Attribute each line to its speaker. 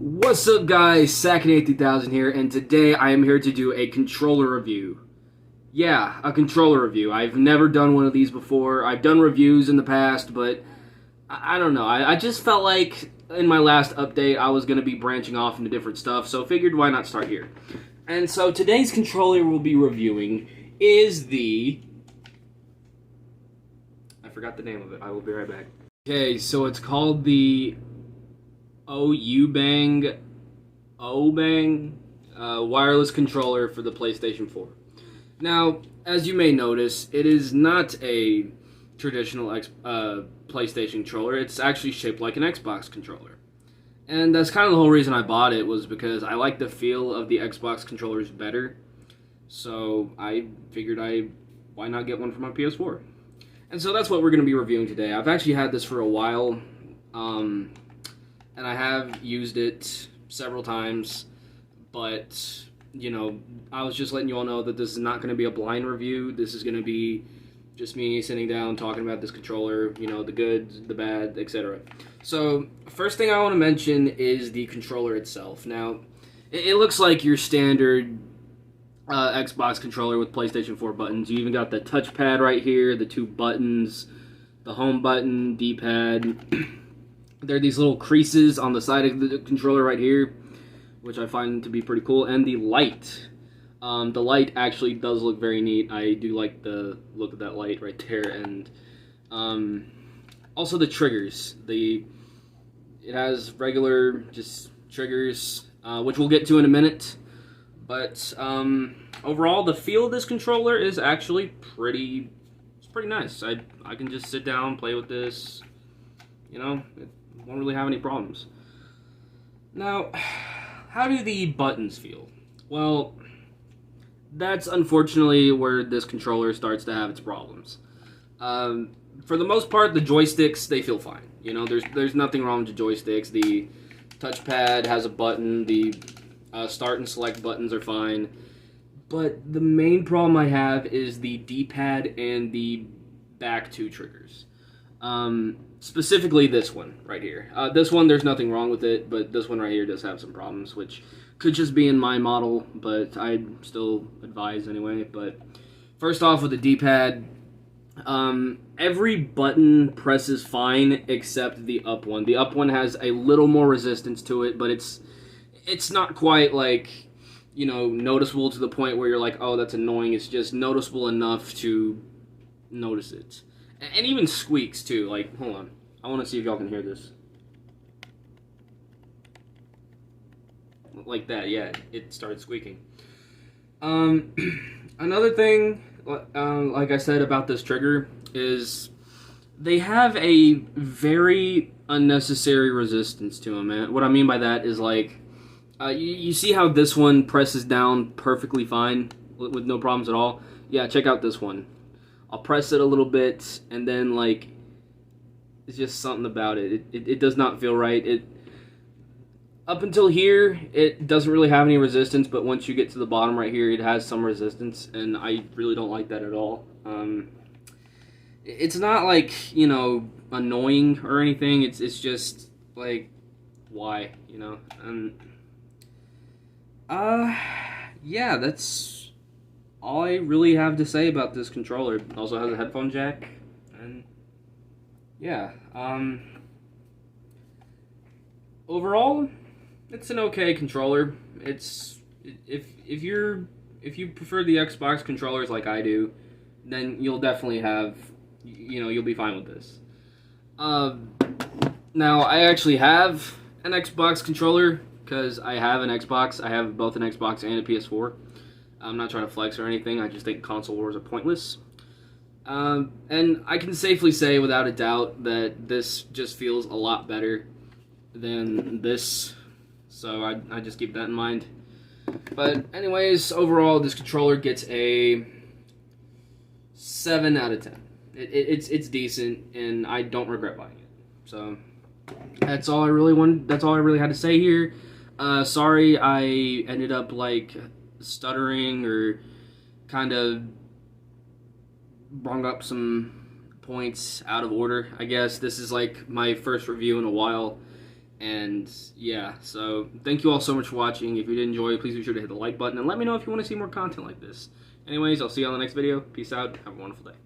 Speaker 1: What's up guys, Sakin8000 here, and today I am here to do a controller review. Yeah, a controller review. I've never done one of these before. I've done reviews in the past, but I don't know. I just felt like in my last update I was going to be branching off into different stuff, so figured why not start here. And so today's controller we'll be reviewing is the... I forgot the name of it. I will be right back. Okay, so it's called the OUBANG wireless controller for the PlayStation 4. Now, as you may notice, it is not a traditional PlayStation controller. It's actually shaped like an Xbox controller. And that's kind of the whole reason I bought it, was because I like the feel of the Xbox controllers better. So I figured why not get one for my PS4? And so that's what we're going to be reviewing today. I've actually had this for a while, and I have used it several times, but, you know, I was just letting you all know that this is not going to be a blind review. This is going to be just me sitting down talking about this controller, you know, the good, the bad, etc. So, first thing I want to mention is the controller itself. Now, it looks like your standard Xbox controller with PlayStation 4 buttons. You even got the touchpad right here, the two buttons, the home button, D-pad. There are these little creases on the side of the controller right here, which I find to be pretty cool, and the light. The light actually does look very neat. I do like the look of that light right there, and also the triggers. It has regular just triggers, which we'll get to in a minute. But overall, the feel of this controller is actually pretty nice. I can just sit down, play with this, you know, it won't really have any problems. Now, how do the buttons feel? Well, that's unfortunately where this controller starts to have its problems. For the most part, the joysticks, they feel fine. You know, there's nothing wrong with the joysticks. The touchpad has a button, the start and select buttons are fine. But the main problem I have is the D-pad and the back two triggers. Specifically this one right here. This one, there's nothing wrong with it, but this one right here does have some problems, which could just be in my model, but I'd still advise anyway. But first off, with the D-pad, every button presses fine except the up one. The up one has a little more resistance to it, but it's not quite like, you know, noticeable to the point where you're like, oh, that's annoying. It's just noticeable enough to notice it. And even squeaks, too. Like, hold on. I want to see if y'all can hear this. Like that, yeah. It started squeaking. Another thing, like I said about this trigger, is they have a very unnecessary resistance to them, man. What I mean by that is, like, you see how this one presses down perfectly fine with no problems at all? Yeah, check out this one. I'll press it a little bit, and then, like, it's just something about it. It does not feel right. Up until here, it doesn't really have any resistance, but once you get to the bottom right here, it has some resistance, and I really don't like that at all. It's not, like, you know, annoying or anything. It's just, like, why, you know? Yeah, that's all I really have to say about this controller. It also has a headphone jack, and yeah, overall, it's an okay controller. It's if you prefer the Xbox controllers like I do, then you'll definitely have, you know, you'll be fine with this. Now I actually have an Xbox controller because I have an Xbox. I have both an Xbox and a PS4. I'm not trying to flex or anything. I just think console wars are pointless. And I can safely say without a doubt that this just feels a lot better than this. So I just keep that in mind. But anyways, overall, this controller gets a 7 out of 10. It's decent, and I don't regret buying it. So that's all I really had to say here. Sorry I ended up, like, stuttering or kind of brought up some points out of order, I guess. This is, like, my first review in a while, And yeah, so thank you all so much for watching. If you did enjoy, please be sure to hit the like button and let me know if you want to see more content like this. Anyways, I'll see you on the next video. Peace out. Have a wonderful day.